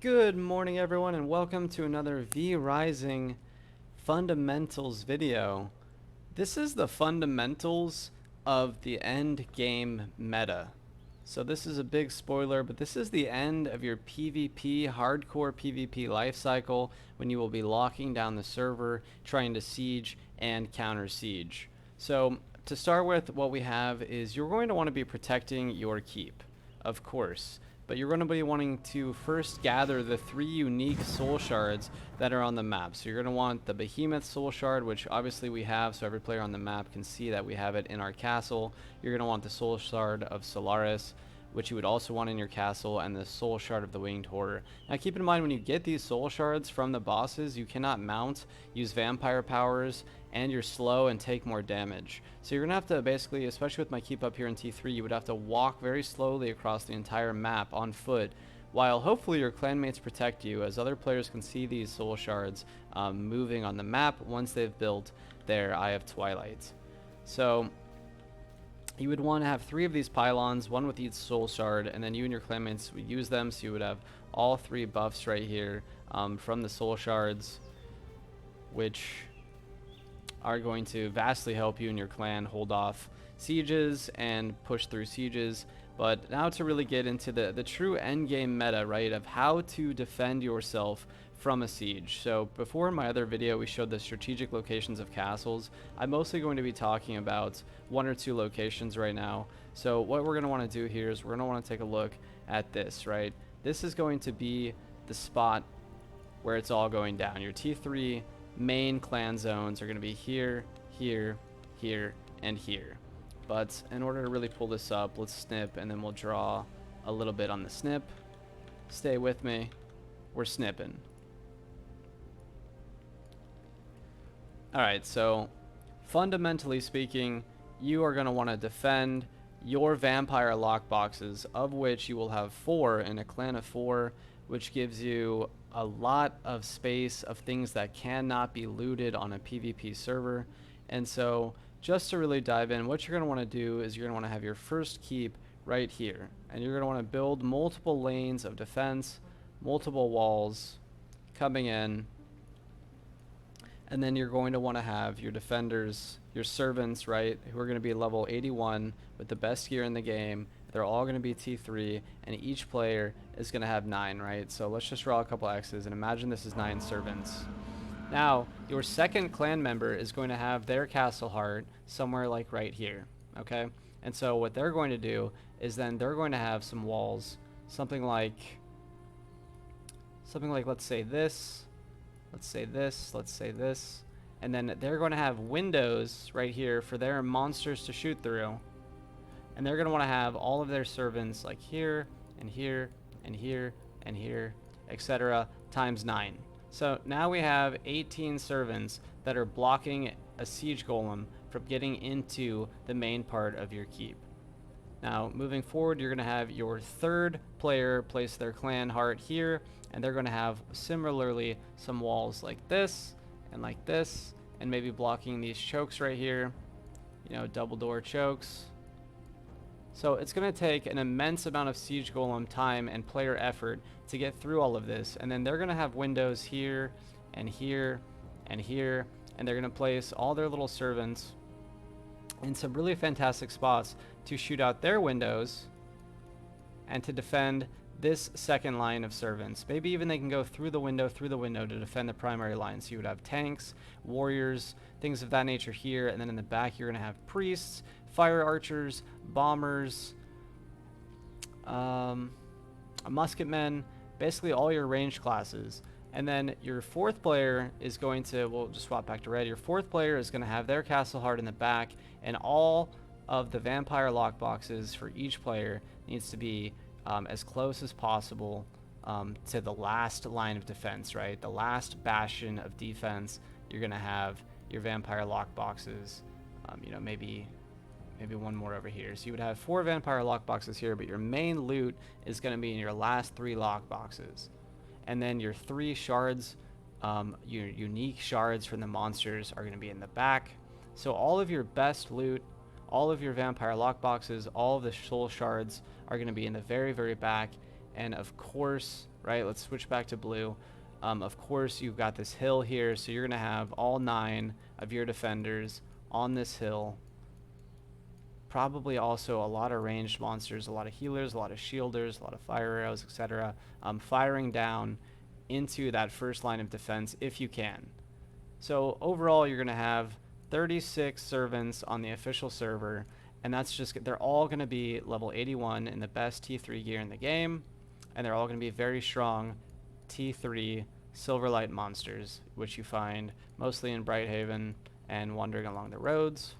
Good morning everyone and welcome to another V-Rising fundamentals video. This is the fundamentals of the end game meta. So this is a big spoiler, but this is the end of your PvP, hardcore PvP life cycle when you will be locking down the server, trying to siege and counter siege. So to start with, what we have is you're going to want to be protecting your keep, of course. But you're going to be wanting to first gather the 3 unique soul shards that are on the map. So you're going to want the Behemoth soul shard, which obviously we have, so every player on the map can see that we have it in our castle. You're going to want the soul shard of Solaris, which you would also want in your castle, and the soul shard of the Winged Horror. Now keep in mind, when you get these soul shards from the bosses, you cannot mount, use vampire powers, and you're slow and take more damage. So you're gonna have to basically, especially with my keep up here in T3, you would have to walk very slowly across the entire map on foot, while hopefully your clanmates protect you, as other players can see these soul shards moving on the map once they've built their Eye of Twilight. So you would want to have 3 of these pylons, 1 with each soul shard, and then you and your clanmates would use them, so you would have all 3 buffs right here from the soul shards, which are going to vastly help you and your clan hold off sieges and push through sieges. But now to really get into the true endgame meta, right, of how to defend yourself from a siege. So before in my other video we showed the strategic locations of castles. I'm mostly going to be talking about 1 or 2 locations right now. So what we're going to want to do here is we're going to want to take a look at this, right? This is going to be the spot where it's all going down. Your T3 main clan zones are going to be here, here, here, and here. But in order to really pull this up, let's snip, and then we'll draw a little bit on the snip. Stay with me. We're snipping. Alright, so fundamentally speaking, you are going to want to defend your vampire lockboxes, of which you will have 4 in a clan of 4, which gives you a lot of space of things that cannot be looted on a PvP server. And so just to really dive in, what you're going to want to do is you're going to want to have your first keep right here, and you're going to want to build multiple lanes of defense, multiple walls coming in. And then you're going to want to have your defenders, your servants, right, who are going to be level 81 with the best gear in the game. They're all going to be T3, and each player is going to have 9, right? So let's just draw a couple X's, and imagine this is 9 servants. Now, your second clan member is going to have their castle heart somewhere like right here, okay? And so what they're going to do is then they're going to have some walls, something like let's say this. Let's say this, let's say this, and then they're going to have windows right here for their monsters to shoot through, and they're going to want to have all of their servants like here, and here, and here, and here, etc. times 9. So now we have 18 servants that are blocking a siege golem from getting into the main part of your keep. Now, moving forward, you're going to have your third player place their clan heart here, and they're going to have similarly some walls like this, and maybe blocking these chokes right here, you know, double door chokes. So it's going to take an immense amount of siege golem time and player effort to get through all of this, and then they're going to have windows here, and here, and here, and they're going to place all their little servants in some really fantastic spots to shoot out their windows and to defend this second line of servants. Maybe even they can go through the window to defend the primary line. So you would have tanks, warriors, things of that nature here, and then in the back you're going to have priests, fire archers, bombers, musketmen, basically all your ranged classes. And then your fourth player is going to, we'll just swap back to red, your fourth player is going to have their castle heart in the back, and all of the vampire lockboxes for each player needs to be as close as possible to the last line of defense, right? The last bastion of defense. You're going to have your vampire lockboxes, you know, maybe one more over here. So you would have 4 vampire lockboxes here, but your main loot is going to be in your last 3 lockboxes. And then your 3 shards, your unique shards from the monsters, are going to be in the back. So all of your best loot, all of your vampire lockboxes, all of the soul shards are going to be in the very, very back, And of course, right, let's switch back to blue. Of course, you've got this hill here, so you're going to have all 9 of your defenders on this hill. Probably also a lot of ranged monsters, a lot of healers, a lot of shielders, a lot of fire arrows, etc. Firing down into that first line of defense if you can. So overall, you're going to have 36 servants on the official server, and that's just, they're all going to be level 81 in the best T3 gear in the game, and they're all going to be very strong T3 Silverlight monsters, which you find mostly in Brighthaven and wandering along the roads.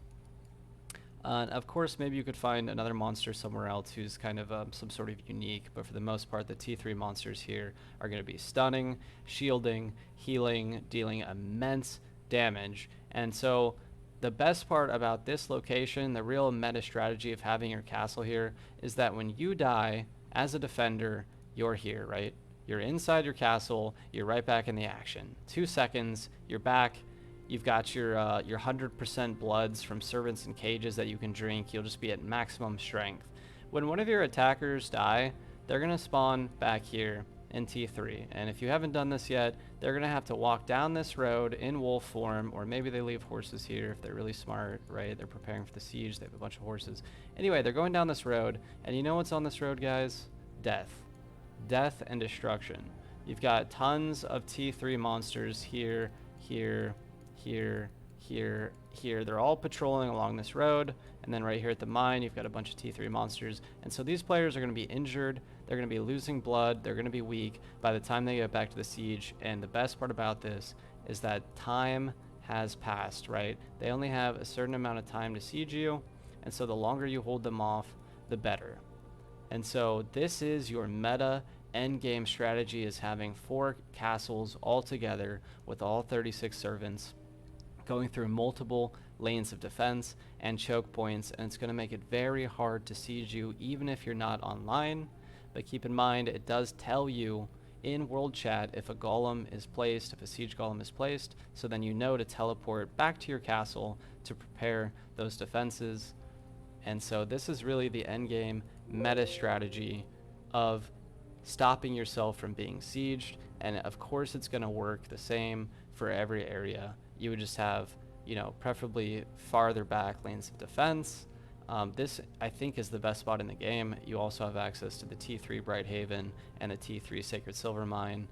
Of course, maybe you could find another monster somewhere else who's kind of some sort of unique, but for the most part, the T3 monsters here are going to be stunning, shielding, healing, dealing immense damage. And so the best part about this location, the real meta strategy of having your castle here, is that when you die as a defender, you're here, right? You're inside your castle, you're right back in the action. 2 seconds, you're back. You've got your 100% bloods from servants and cages that you can drink. You'll just be at maximum strength. When one of your attackers die, they're going to spawn back here in T3. And if you haven't done this yet, they're going to have to walk down this road in wolf form, or maybe they leave horses here if they're really smart, right? They're preparing for the siege. They have a bunch of horses. Anyway, they're going down this road, and you know what's on this road, guys? Death. Death and destruction. You've got tons of T3 monsters here, here, here, here, here. They're all patrolling along this road, and then right here at the mine, you've got a bunch of T3 monsters. And so these players are going to be injured, they're going to be losing blood, they're going to be weak by the time they get back to the siege. And the best part about this is that time has passed, right? They only have a certain amount of time to siege you, and so the longer you hold them off, the better. And so this is your meta end game strategy, is having 4 castles all together with all 36 servants going through multiple lanes of defense and choke points, and it's going to make it very hard to siege you even if you're not online. But keep in mind, it does tell you in world chat if a golem is placed, if a siege golem is placed, so then you know to teleport back to your castle to prepare those defenses. And so this is really the end game meta strategy of stopping yourself from being sieged. And of course it's going to work the same for every area. You would just have, you know, preferably farther back lanes of defense. This, I think, is the best spot in the game. You also have access to the T3 Brighthaven and the T3 Sacred Silver Mine,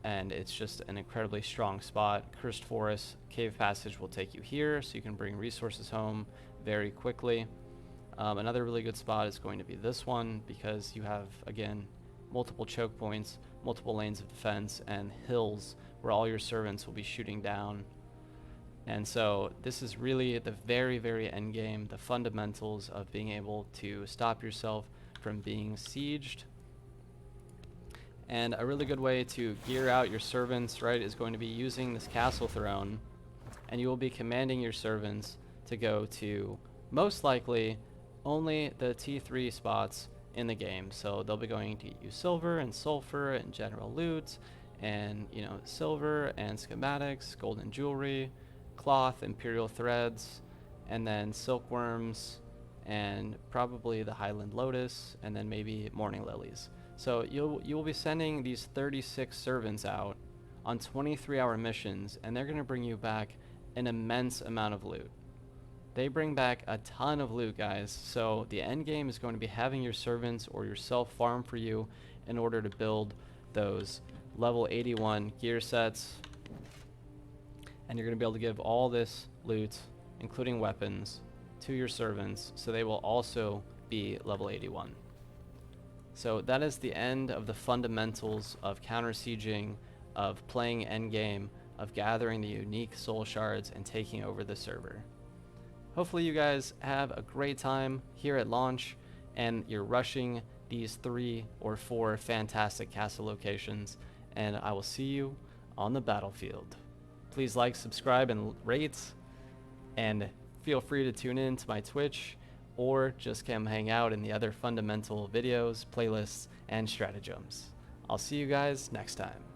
and it's just an incredibly strong spot. Cursed Forest Cave Passage will take you here, so you can bring resources home very quickly. Another really good spot is going to be this one, because you have, again, multiple choke points, multiple lanes of defense, and hills where all your servants will be shooting down. And so this is really the very, very end game, the fundamentals of being able to stop yourself from being sieged. And a really good way to gear out your servants, right, is going to be using this castle throne, and you will be commanding your servants to go to, most likely, only the T3 spots in the game. So they'll be going to use silver and sulfur and general loot, and, you know, silver and schematics, golden jewelry, cloth, imperial threads, and then silkworms, and probably the Highland Lotus, and then maybe morning lilies. So you will be sending these 36 servants out on 23-hour missions, and they're going to bring you back an immense amount of loot. They bring back a ton of loot, guys. So the end game is going to be having your servants or yourself farm for you in order to build those level 81 gear sets. And you're going to be able to give all this loot, including weapons, to your servants, so they will also be level 81. So that is the end of the fundamentals of counter-sieging, of playing endgame, of gathering the unique soul shards and taking over the server. Hopefully you guys have a great time here at launch, and you're rushing these 3 or 4 fantastic castle locations, and I will see you on the battlefield. Please like, subscribe, and rate, and feel free to tune in to my Twitch, or just come hang out in the other fundamental videos, playlists, and stratagems. I'll see you guys next time.